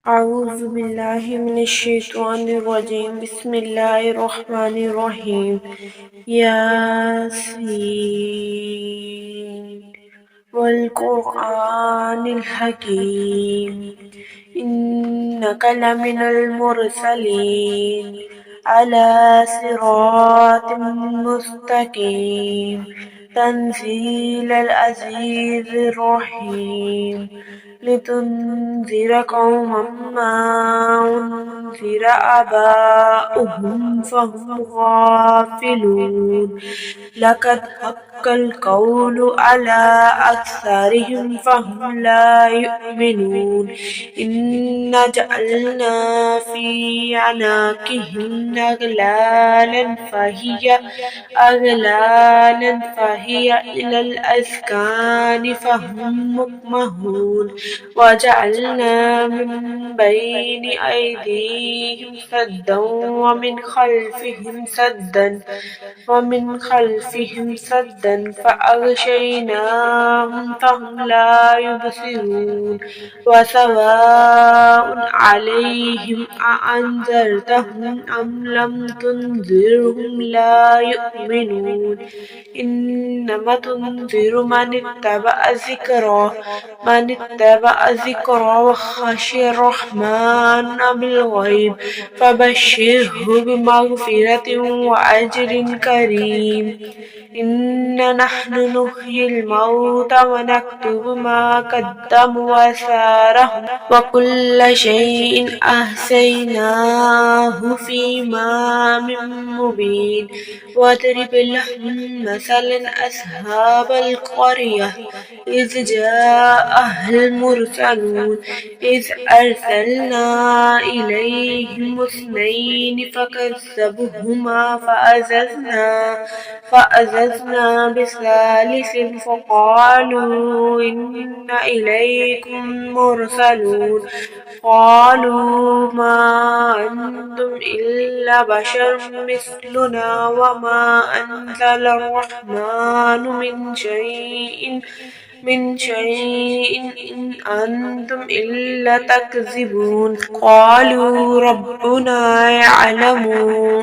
أعوذ بالله من الشيطان الرجيم. بسم الله الرحمن الرحيم. ياسين والقرآن الحكيم إنك لمن المرسلين على صراط مستقيم تنزيل العزيز الرحيم لتنذر قوما ما أنذر آباؤهم فهم غافلون لقد حق القول على أكثرهم فهم لا يؤمنون إنا جعلنا في أعناقهم أغلالا فهي إلى الأذقان فهم مقمحون وجعلنا من بين أيديهم سدا ومن خلفهم سدا فأغشيناهم فهم لا يبصرون وسواء عليهم أأنذرتهم أم لم تنذرهم لا يؤمنون إنما تنذر من اتبع ذكرى وخشي الرحمن بالغيب فبشره بمغفرة وأجر كريم إنا نحن نحيي الموتى ونكتب ما قدموا وآثارهم وكل شيء أحصيناه في إمام مبين واضرب لهم مثلا أصحاب القرية إذ جاءها المرسلون إذ أرسلنا إليهم اثنين فكذبوهما فأززنا بثالث فقالوا إنا إليكم مرسلون قالوا ما أنتم إلا بشر مثلنا وما أنزل الرحمن من شيء إن أنتم إلا تكذبون قالوا ربنا يعلم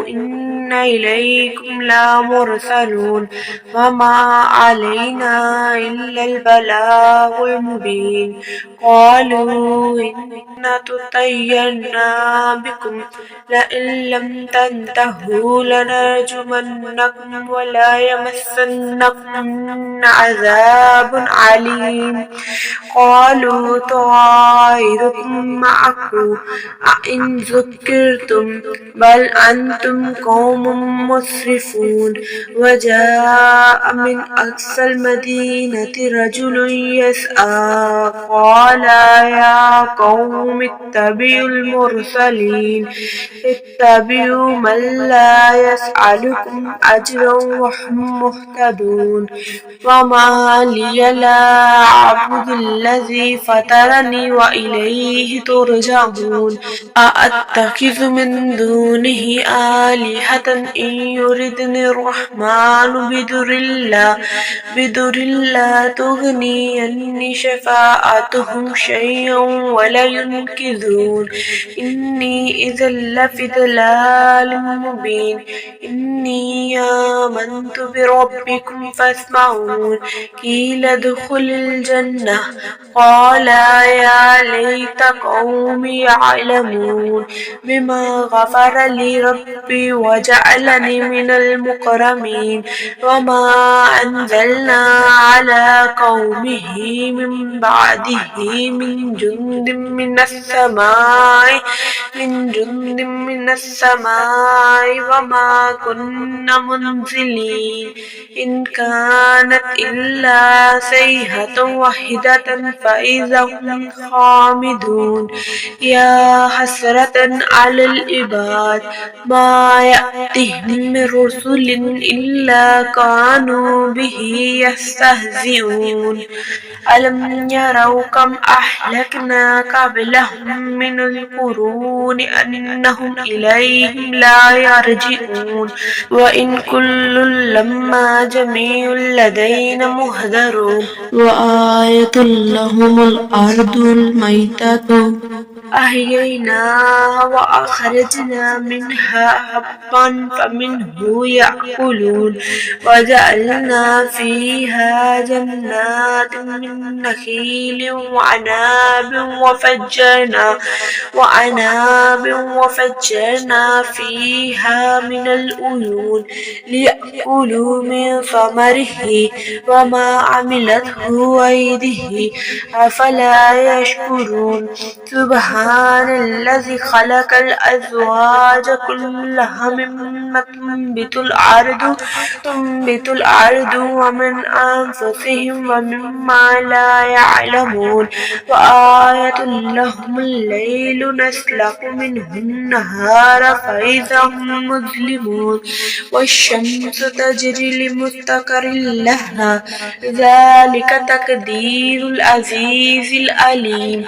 إنا إليكم لمرسلون وما علينا إلا البلاغ المبين قالوا إنا تطيرنا بكم لئن لم تنتهوا لنرجمنكم ولا يمسنكم عذاب عليم قالوا طائركم معكم أئن ذكرتم بل أنتم قوم مسرفون وجاء من أقصى المدينة رجل يسعى قال يا قوم اتبعوا المرسلين اتبعوا من لا يسألكم أجرا وهم مهتدون وما لي لا أعبد الذي فطرني وإليه ترجعون أأتخذ من دونه آلهة إن يردني الرحمن بدر لا تغني عني شفاعتهم شيئا ولا ينقذون إني إذا لفي ضلال مبين إني آمنت بربكم فاسمعون قيل ادخل الجنة قال يا ليت قومي يعلمون بما غفر لي ربي وجعلني من المكرمين وما أنزلنا على قومه من بعده من جند من السماء وما كنا منزلين إن كانت إلا صيحة واحدة فإذا هم خامدون يا حسرة على العباد ما يأتيهم من رسل إلا كانوا به يستهزئون ألم يروا كم أهلكنا قبلهم من القرون أنهم إليهم لا يرجعون وإن كل لما جميع لدينا محضرون وآية لهم الأرض الميتة أحييناها وأخرجنا منها حبا فمنه يأكلون وجعلنا فيها جنات من نخيل وفجرنا فيها من العيون ليأكلوا من ثمره وما عملته أيديهم أفلا يشكرون سبحان الذي خلق الأزواج كلها مما تنبت الأرض ومن أنفسهم ومما لا يعلمون وآية لهم الليل نسلخ منه النهار فإذا هم مظلمون والشمس تجري لمستقر لها ذلك تقدير العزيز العليم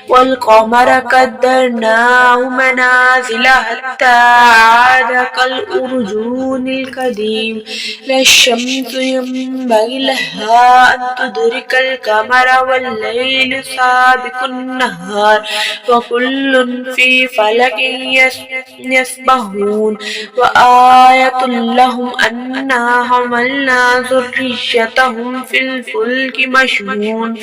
والقمر قدرناه منازل حتى عاد كالأرجون القديم لا الشمس ينبغي لها أن تدرك القمر والليل سابق النهار وكل في فلك يسبحون وآية لهم أنا حملنا ذريتهم في الفلك مشحون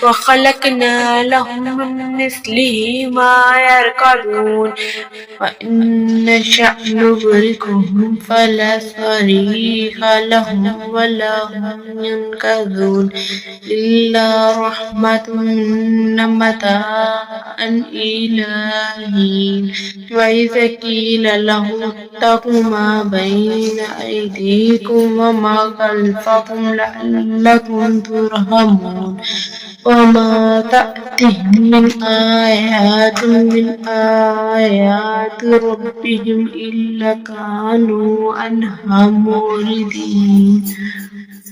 وخلقنا لهم من مثله ما يركبون وإن نشأ نغرقهم فلا صريخ لهم ولا هم ينقذون إلا رحمة منا متاعا إلى حين وإذا قيل لهم اتقوا ما بين أيديكم وما خلفكم لعلكم ترحمون وما تأتيهم من آيات من آيات ربهم إلا كانوا عنها معرضين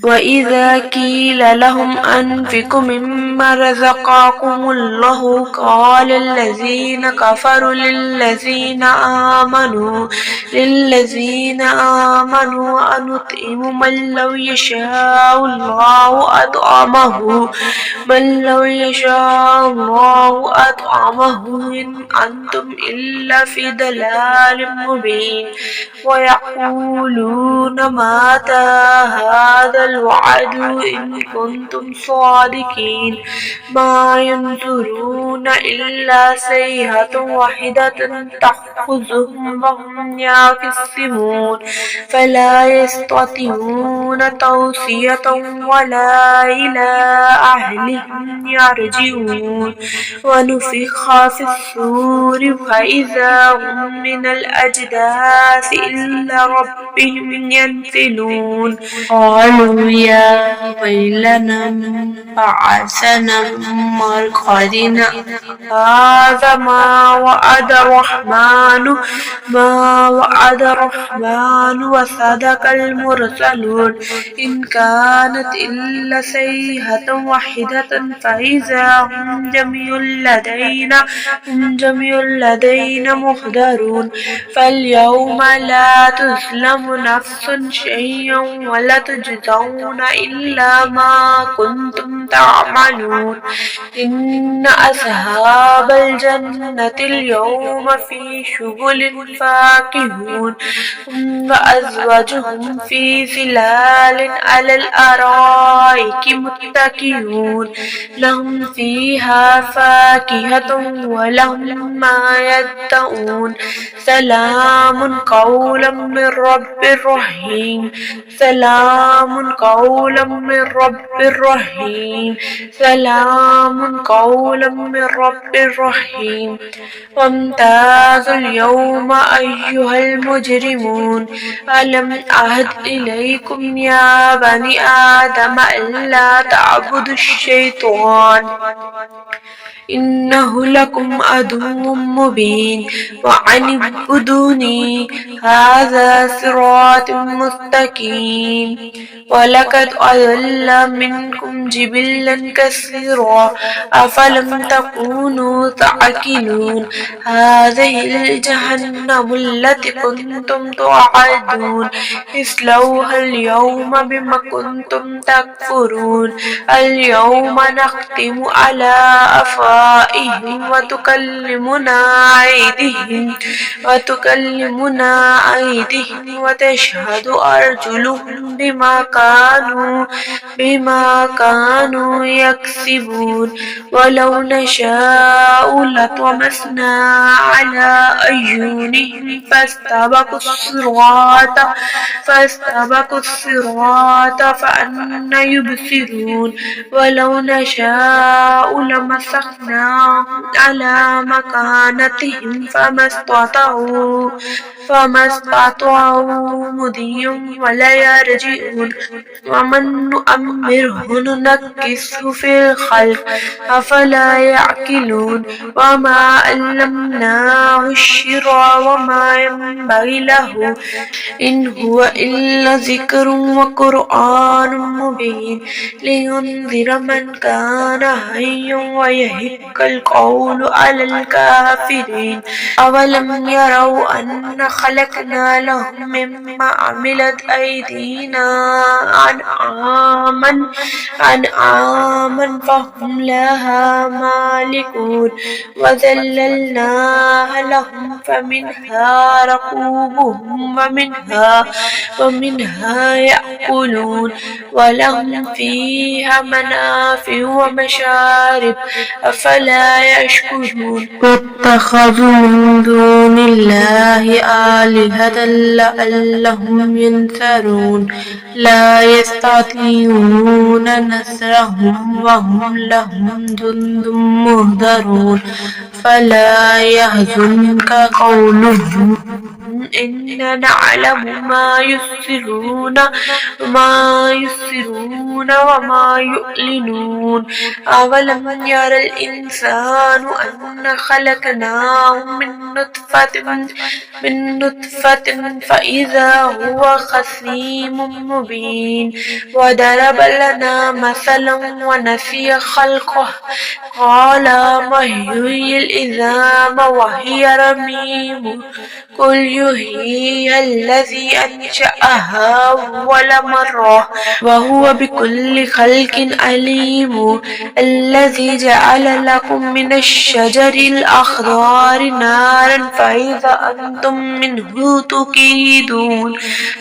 وإذا قيل لهم أنفقوا مما رزقكم الله قال الذين كفروا للذين آمنوا أنطعم من لو يشاء الله أطعمه إن أنتم إلا في ضلال مبين ويقولون متى هذا الوعد إن كنتم صادقين ما ينظرون إلا صيحة واحدة تأخذهم وهم يخصمون فلا يستطيعون توصية ولا إلى أهلهم يرجعون ونفخ في الصور فإذا هم من الأجداث إلى ربهم ينسلون قالوا يا ويلنا من بعثنا من مرقدنا هذا ما وعد الرحمن وصدق المرسلون إن كانت إلا صيحة واحدة فإذا هم جميع لدينا محضرون فاليوم لا تظلم نفس شيئا ولا تجزون إلا ما كنتم تعملون إن أصحاب الجنة اليوم في شغل فاكهون وأزواجهم في ظلال على الأرائك متكئون لهم فيها فاكهة ولهم ما يدعون سلام قولا من رب رحيم سلام قولا من رب رحيم سلام قولا من رب رحيم وامتازوا اليوم أيها المجرمون ألم أعهد إليكم يا بني آدم ألا تعبدوا الشيطان إنه لكم عدو مبين وأن اعبدوني هذا صراط مستقيم ولقد أضل منكم جبلا كثيرا أفلم تكونوا تعقلون هذه الجهنم التي كنتم توعدون اصلوها اليوم بما كنتم تكفرون اليوم نختم على أفواههم آبائهم وتكلمنا أيديهم وتشهد أرجلهم بما كانوا يكسبون ولو نشاء لطمسنا على أعينهم فاستبقوا الصراط فأنى يبصرون ولو نشاء لمسخناهم على مكانتهم فما استطاعوا مضيا ولا يرجعون ومن نؤمره ننكسه في الخلق أفلا يعقلون وما علمناه الشعر وما ينبغي له إن هو إلا ذكر وقرآن مبين لينذر من كان حيا ويحق القول على الكافرين أولم يروا أن خلقنا لهم مما عملت أيدينا أنعاما فهم لها مالكون وذللناها لهم فمنها ركوبهم ومنها يأكلون ولهم فيها منافع ومشارب أفلا يشكرون واتخذوا من دون الله آلهة لعلهم ينصرون لا يستطيعون نصرهم وهم لهم جند مهضرون فلا يحزنك قولهم إنا نعلم ما يسرون وما يعلنون أولم ير الإنسان أنا خلقناه من نطفة فإذا هو خصيم مبين وضرب لنا مثلا ونسي خلقه قال ما يحيي العظام وهي رميم قل يحييها الذي أنشأها أول مرة وهو بكل خلق عليم الذي جعل لكم من الشجر الأخضر نارا فإذا أنتم منه توقدون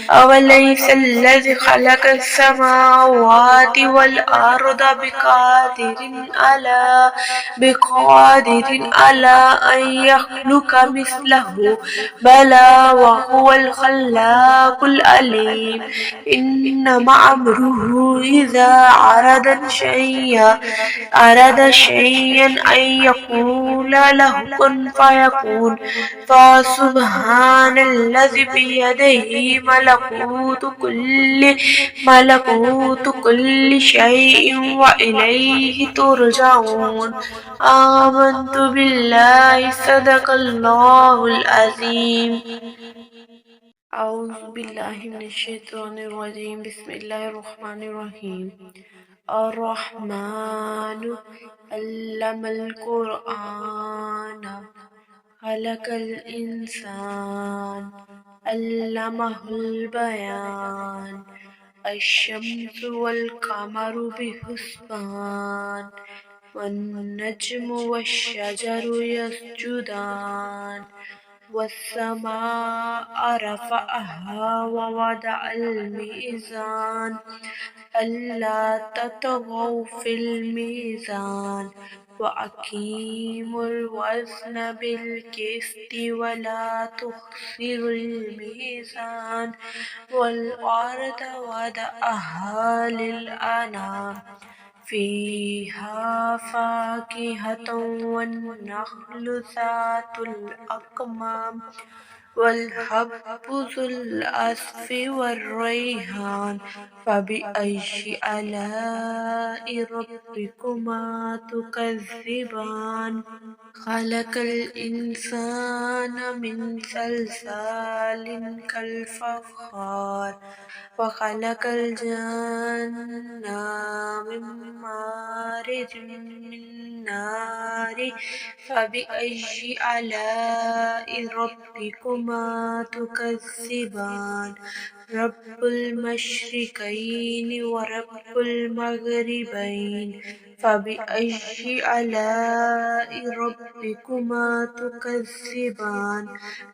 أوليس الذي خلق السماوات والأرض بقادر على أن يخلق مثله بلى وهو الخلاق العليم إنما أمره إذا أراد شيئا أن يقول له كن فيكون فسبحان الذي بيده ملكوت كل شيء وإليه ترجعون آمنت بالله صدق الله العظيم. أعوذ بالله من الشيطان الرجيم بسم الله الرحمن الرحيم الرحمن علم القرآن خلق الإنسان علمه البيان الشمس والقمر بحسبان والنجم والشجر يسجدان والسماء رفعها ووضع الميزان ألا تطغوا في الميزان وأقيموا الوزن بالقسط ولا تخسروا الميزان والأرض وضعها للأنام فيها فاكهة والنخل ذات الأكمام والحب ذو العصف والريحان فبأي آلاء ربكما تكذبان خلق الإنسان من صلصال كالفخار وخلق الجن من مارج من نار فبأي آلاء ربكما تكذبان رب المشرقين ورب المغربين فبأي آلاء ربكما تكذبان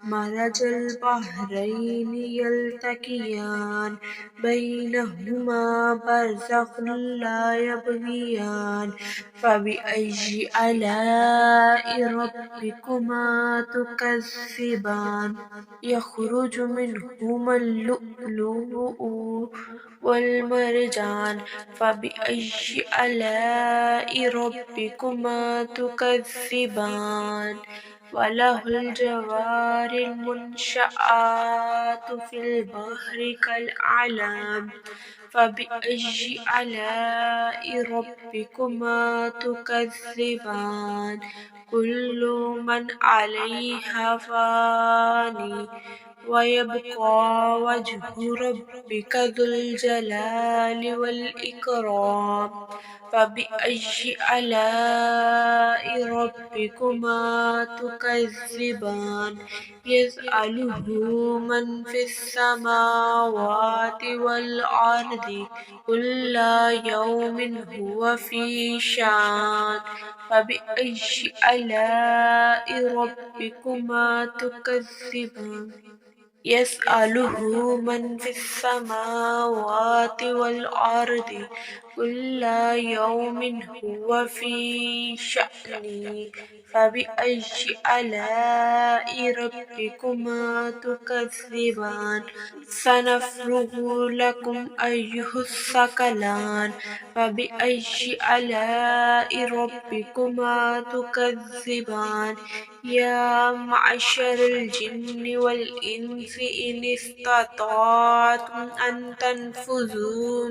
مرج البحرين يلتقيان بينهما برزخ لا يبغيان فبأي آلاء ربكما تكذبان يخرج منهما اللؤلؤ والمرجان فبأي آلاء ربكما تكذبان وله الجوار المنشآت في البحر كالأعلام فبأي آلاء ربكما تكذبان كل من عليها فان ويبقى وجه ربك ذو الجلال والإكرام فبأي آلاء ربكما تكذبان يسأله من في السماوات والأرض كل يوم هو في شأن فبأي آلاء ربكما تكذبان يسأله من في السماوات والأرض كل يوم هو في شأن فبأي آلاء ربكما تكذبان سنفرغ لكم أيها الثقلان فبأي آلاء ربكما تكذبان يا معشر الجن والإنس إن استطعتم أن تنفذوا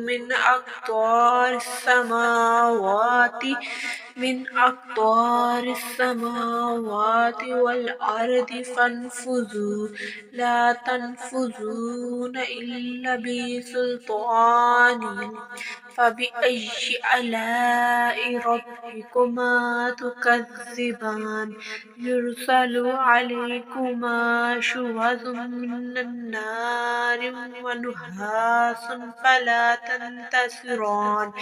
من أقطار السماوات والأرض فانفذوا لا تنفذون إلا بسلطان فبأي آلاء ربكما تكذبان يرسل عليكما شواظ من النار ونحاس فلا تنتصران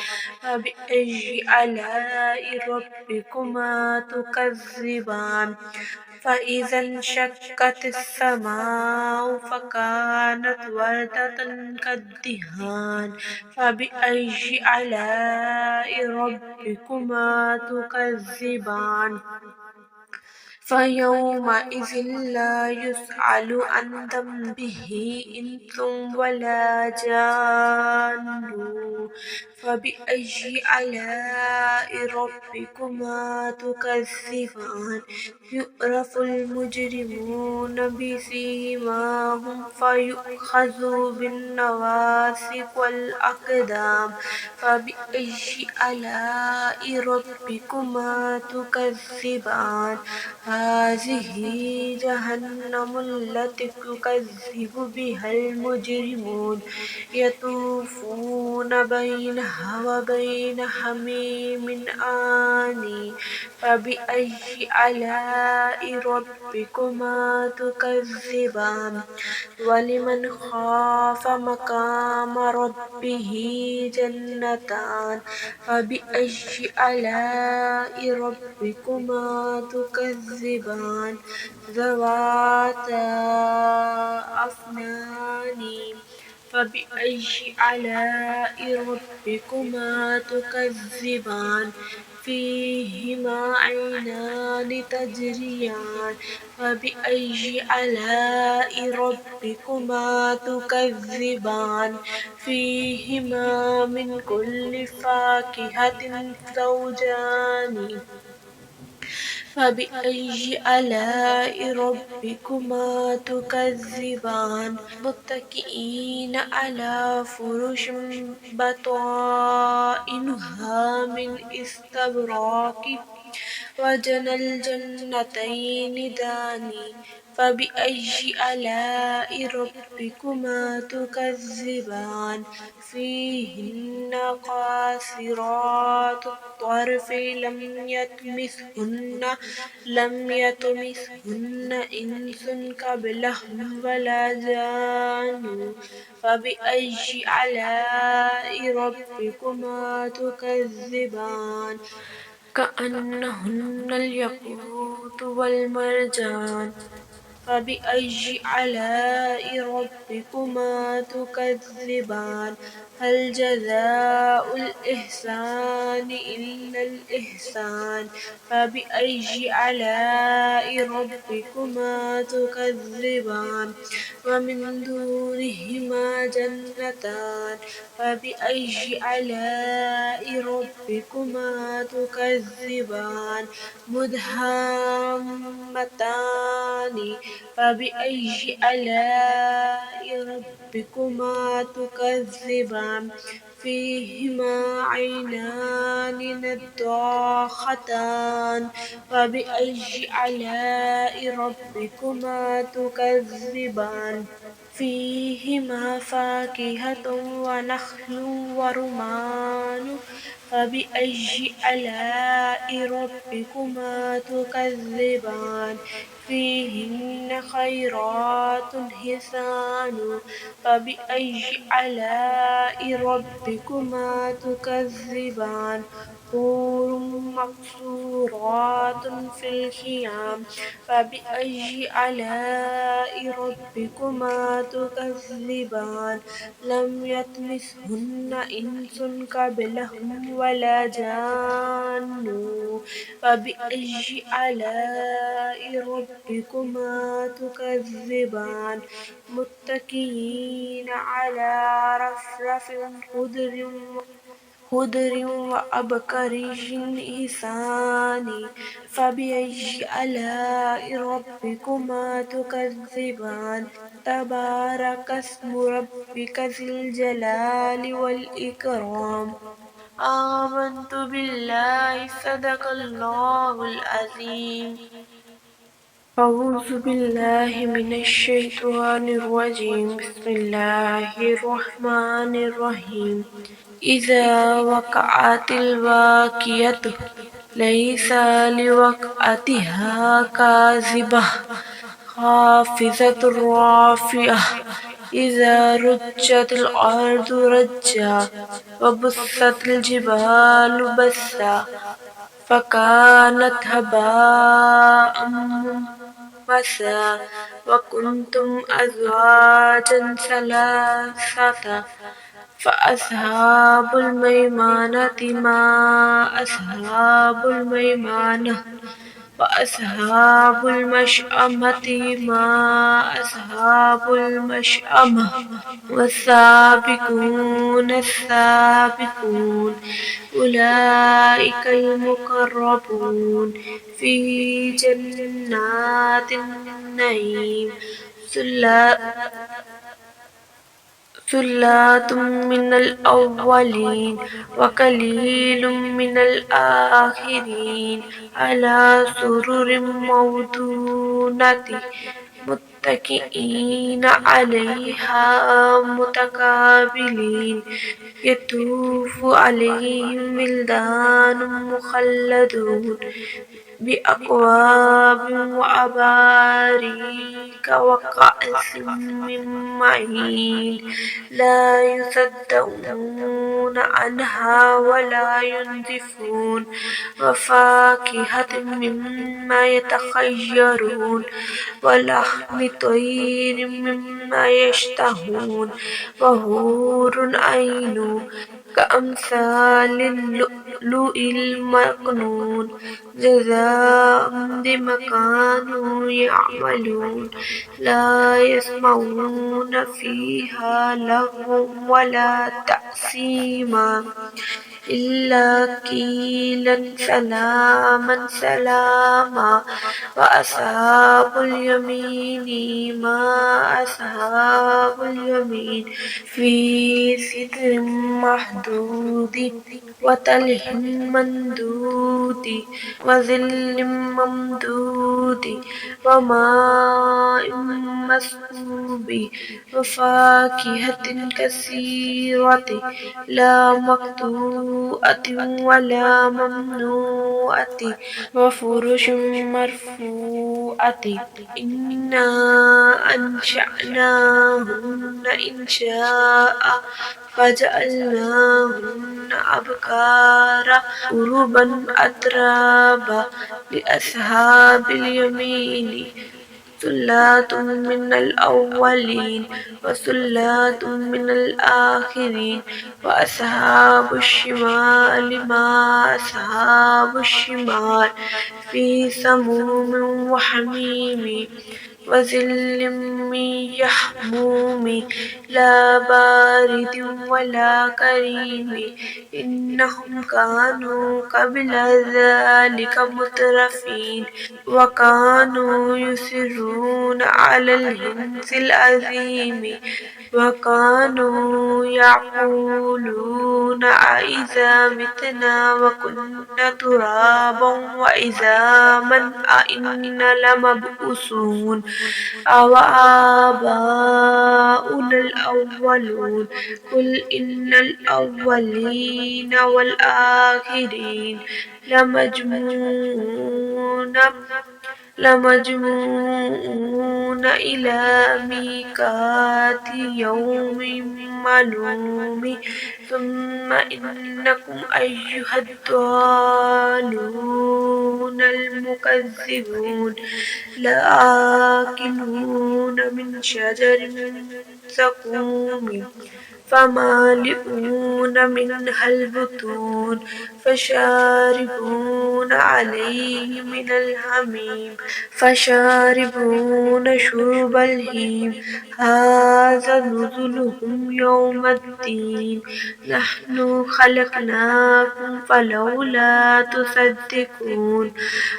فبأي آلاء ربكما تكذبان فإذا انشقت السماء فكانت وردة كالدهان فبأي آلاء ربكما تكذبان فيومئذ لا يسأل عن ذنبه إنس ولا جان فبأي آلاء ربكما تكذبان يعرف المجرمون بسيماهم فيؤخذ بالنواصي والأقدام فبأي آلاء ربكما تكذبان هذه جهنم التي يكذب بها المجرمون يطوفون بينها وبين حميم آنٍ فبأي آلاء ربكما تكذبان ولمن خاف مقام ربه جنتان فبأي آلاء ربكما تكذبان ذواتا أفنان فبأي آلاء ربكما تكذبان فيهما عينان تجريان فبأي آلاء ربكما تكذبان فيهما من كل فاكهة زوجان فبأي آلاء ربكما تكذبان متكئين على فرش بطائنها من استبراق وجنى الجنتين دان فبأي آلاء ربكما تكذبان فيهن قاصرات الطرف لم يطمثهن إنس قبلهم ولا جان فبأي آلاء ربكما تكذبان كأنهن الياقوت والمرجان فبأي آلاء ربكما تكذبان هل جزاء الإحسان إلا الإحسان فبأي آلاء ربكما تكذبان ومن دونهما جنتان فبأي آلاء ربكما تكذبان مدهامتان فبأي آلاء ربكما تكذبان فيهما عينان نضاختان فبأي آلاء ربكما تكذبان فيهما فاكهة ونخل ورمان فبأي آلاء ربكما تكذبان فيهن خيرات حسان فبأي آلاء ربكما تكذبان حور مقصورات في الخيام فبأي آلاء ربكما تكذبان لم يطمثهن إنس قبلهم ولا جان فبأي آلاء ربكما تكذبان متكئين على رفرف خضر وأبقري حسان فبأي آلاء ربكما تكذبان تبارك اسم ربك ذي الجلال والإكرام آمنت بالله صدق الله العظيم أعوذ بالله من الشيطان الرجيم بسم الله الرحمن الرحيم إذا وقعت الواقعة ليس لوقعتها كاذبة خافضة رافعة إذا رجت الأرض رجا وبست الجبال بسا فكانت هباء منبثا وكنتم أزواجا ثلاثة فأصحاب الميمنة ما أصحاب الميمنة وأصحاب المشأمة ما أصحاب المشأمة والسابقون السابقون أولئك المقربون في جنات النعيم ثلات من الأولين وقليل من الآخرين على سرر موضونة متكئين عليها متقابلين يطوف عليهم ولدان مخلدون بأكواب وأباريك وكأس من معين لا يصدعون عنها ولا ينزفون وفاكهة مما يتخيرون ولحم طير مما يشتهون وحور عين كأمثال اللؤلؤ المكنون جزاء بما كانوا يعملون لا يسمعون فيها لغوا ولا تأثيما إلا قيلا سلاما سلاما وأصحاب اليمين ما أصحاب اليمين في سدر محدود وطلح مندود وظل ممدود وماء مسكوب وفاكهة كثيرة لا مقطوعة ولا ممنوعة وفرش مرفوعة إنا أنشأناهن إنشاء فجعلناهن أبكارا عربا أترابا لأصحاب اليمين ثلات من الأولين وثلات من الآخرين وأصحاب الشمال ما أصحاب الشمال في سموم وحميم وظل من يحموم لا بارد ولا كريم إنهم كانوا قبل ذلك مترفين وكانوا يصرون على الحنث العظيم وكانوا يقولون أإذا متنا وكنا ترابا وعظاما أإنا لمبعوثون أو آباؤنا الأولون قل إن الأولين والآخرين لمجموعون إلى ميقات يوم معلوم ثم إنكم أيها الضالون المكذبون لآكلون من شجر من زقوم فمالئون منها البطون فشاربون عليه من الحميم فشاربون شرب الهيم هذا نزلهم يوم الدين نحن خلقناكم فلولا تصدقون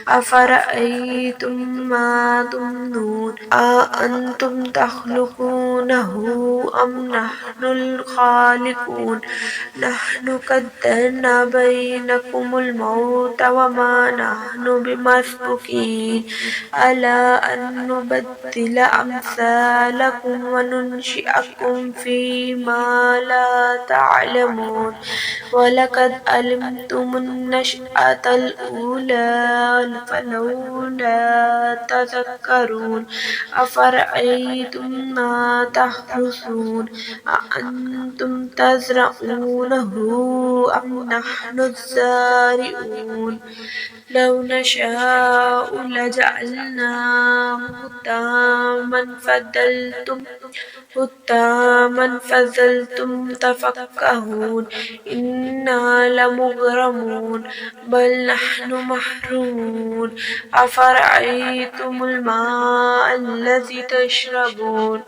أفرأيتم ما تمنون أأنتم تخلقونه أم نحن الخالقون نحن قدرنا بينكم الموت وما نحن بمسبوقين على أن نبدل أمثالكم وننشئكم فيما لا تعلمون ولقد علمتم النشأة الأولى فلولا تذكرون أفرأيتم ما تحرثون أأنتم تزرعونه أم نحن الزارعون لو نشاء لجعلناه حطاما فظلتم تفكهون إنا لمغرمون بل نحن محرومون أفرأيتم الماء الذي تشربون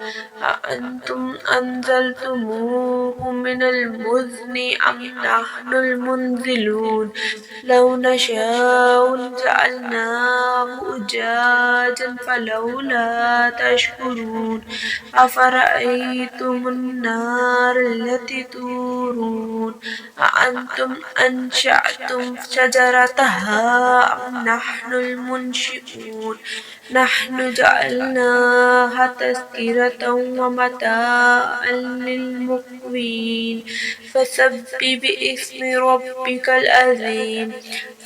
أأنتم أنزلتموه من المزن أم نحن المنزلون لو نشاء جعلناه أجاجا فلولا تشكرون أفرأيتم النار التي تورون أأنتم أنشأتم شجرتها أم نحن المنشئون نحن جعلناها تذكرة ومتاعا للمقوين فسبح باسم ربك العظيم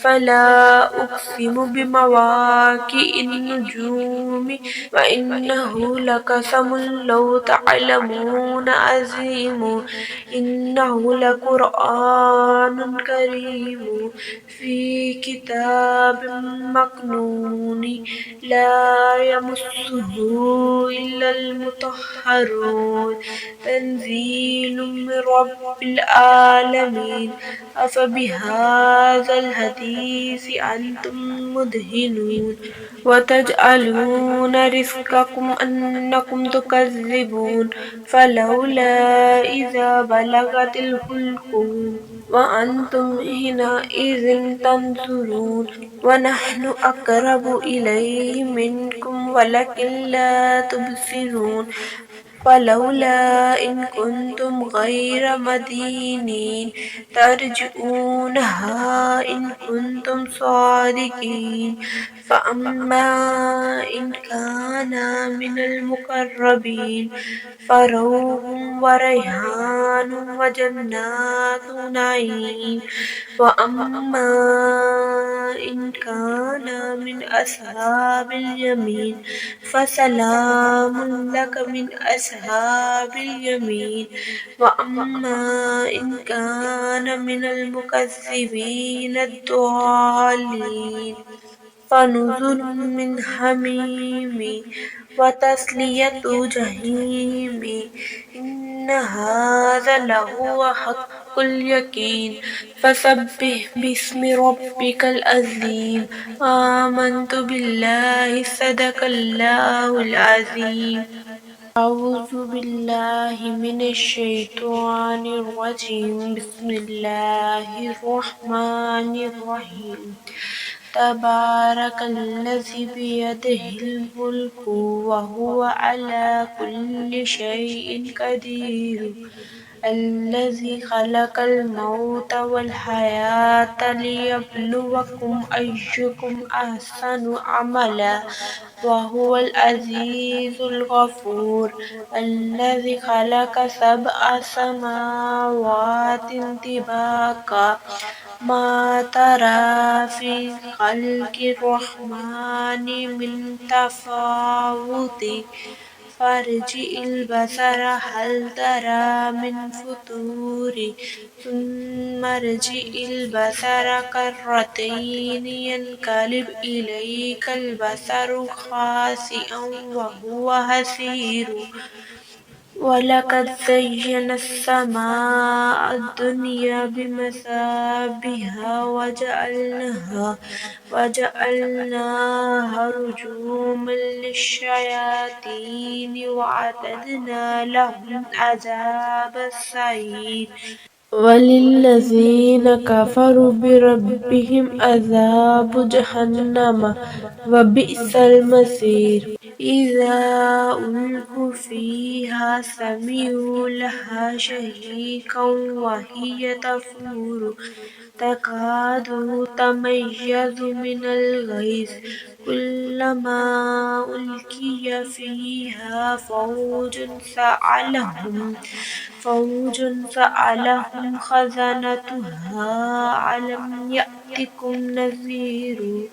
فلا أقسم بمواقع النجوم وإنه لقسم لو تعلمون عظيم إنه لقرآن كريم في كتاب مكنون لا يمسه إلا المطهرون تنزيل من رب العالمين أفبهذا الحديث أنتم مدهنون وتجعلون رزقكم أنكم تكذبون فلولا إذا بلغت الحلقوم وأنتم حينئذ تنظرون ونحن أقرب إليه منكم ولكن لا تبصرون فلولا إن كنتم غير مدينين ترجعونها إن كنتم صادقين فأما إن كان من المقربين فروح وريحان وجنات نعيم وأما إن كان من أصحاب اليمين فسلام لك من أصحاب اليمين وأما إن كان من المكذبين الضالين فنزل من حميم وتصلية جحيم إن هذا لهو حق اليقين فسبح باسم ربك العظيم آمنت بالله صدق الله العظيم أعوذ بالله من الشيطان الرجيم بسم الله الرحمن الرحيم تبارك الذي بيده الملك وهو على كل شيء قدير الذي خلق الموت والحياة ليبلوكم أيكم أحسن عملا وهو العزيز الغفور الذي خلق سبع سماوات طباقا ما ترى في خلق الرحمن من تفاوت فارجع البصر هل ترى من فطور ثم ارجع البصر كرتين ينقلب إليك البصر خاسئا وهو حسير ولقد زينا السماء الدنيا بمصابيح وجعلناها رجوما للشياطين وأعتدنا لهم عذاب السعير وللذين كفروا بربهم عذاب جهنم وبئس المصير إذا ألقوا فيها سمعوا لها شهيقا وهي تفور تكاد تميز من الغيظ كلما ألقي فيها فوج سألهم خزنتها ألم يأتكم نذير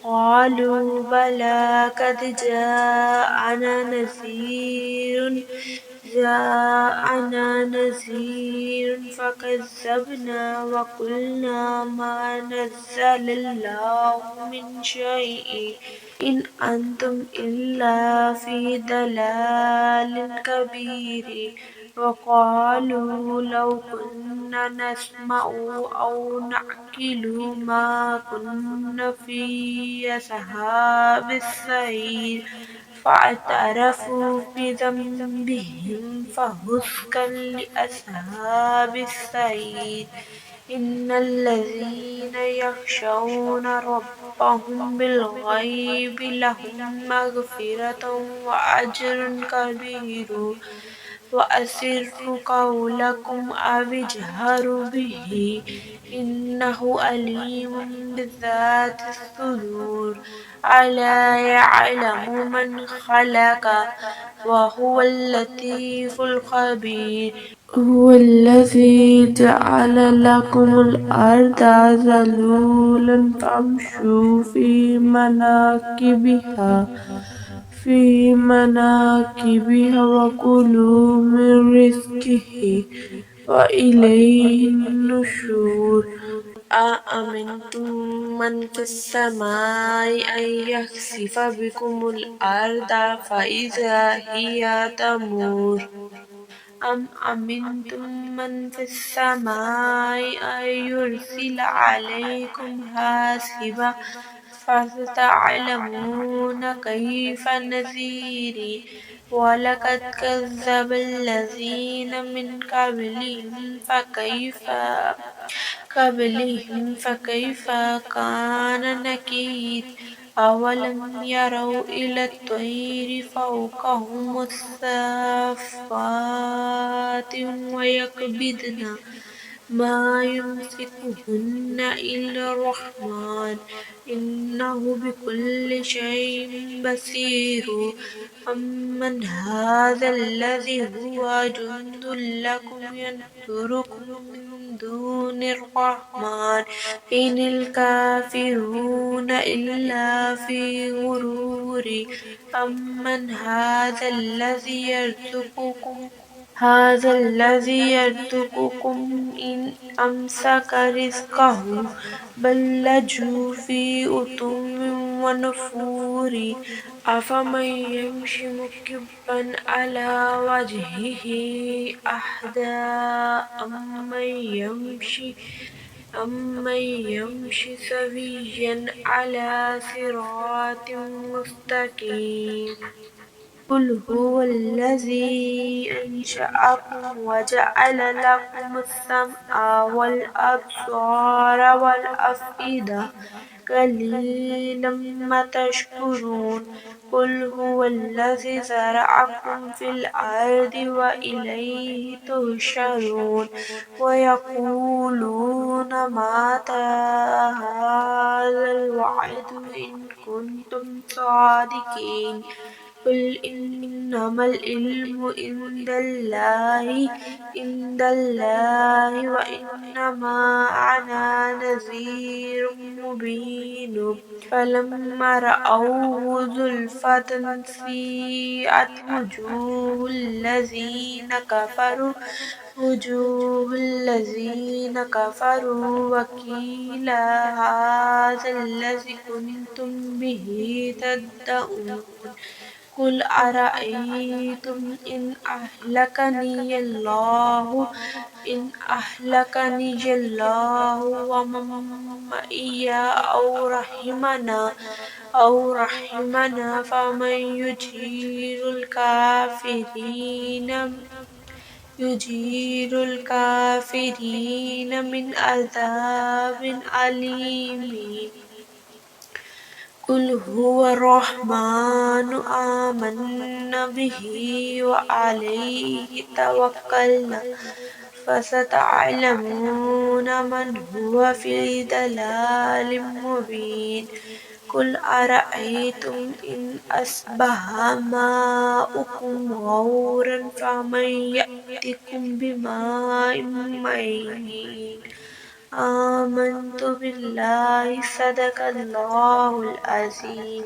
قالوا بلى قد جاءنا نذير فكذبنا وقلنا ما نزل الله من شيء إن أنتم إلا في ضلال كبير وقالوا لو كنا نسمع أو نعقل ما كنا في أصحاب السعير فاعترفوا بذنبهم فسحقا لأصحاب السعير إن الذين يخشون ربهم بالغيب لهم مغفرة وأجر كبير وأسروا قولكم أو اجهروا به إنه عليم بذات الصدور ألا يعلم من خلق وهو اللطيف الخبير هو الذي جعل لكم الأرض ذلولا فامشوا في مناكبها وكلوا من رزقه وإليه النشور أأمنتم من في السماء أن يخسف بكم الأرض فإذا هي تمور أم أمنتم من في السماء أن يرسل عليكم حاصبا فستعلمون كيف نذير ولقد كذب الذين من قبلهم فكيف كان نكير أولم يروا إلى الطير فوقهم الصافات ويقبضن ما يمسكهن إلا الرحمن إنه بكل شيء بصير أمن هذا الذي هو جند لكم ينصركم من دون الرحمن إن الكافرون إلا في غرور أمن هذا الذي يرزقكم إن أمسك رزقه بل لجوا في عتو ونفور أفمن يمشي مكبا على وجهه أهدى أمن يمشي سويا على صراط مستقيم قل هو الذي أنشأكم وجعل لكم السمع والأبصار والأفئدة قليلا ما تشكرون قل هو الذي زرعكم في الأرض وإليه تحشرون ويقولون متى هذا الوعد إن كنتم صادقين قل إنما العلم عند الله وإنما أنا نذير مبين فلما رأوه زلفة سيئت وجوه الذين كفروا وقيل هذا الذي كنتم به تدعون قل أرأيتم إن أهلكني الله ومن معي أو رحمنا فمن يجير الكافرين من عذاب أليم قل هو الرحمن آمنا به وعليه توكلنا فستعلمون من هو في ضلال مبين قل أرأيتم إن أصبح ماؤكم غورا فمن يأتكم بماء معين آمنت بالله صدق الله العظيم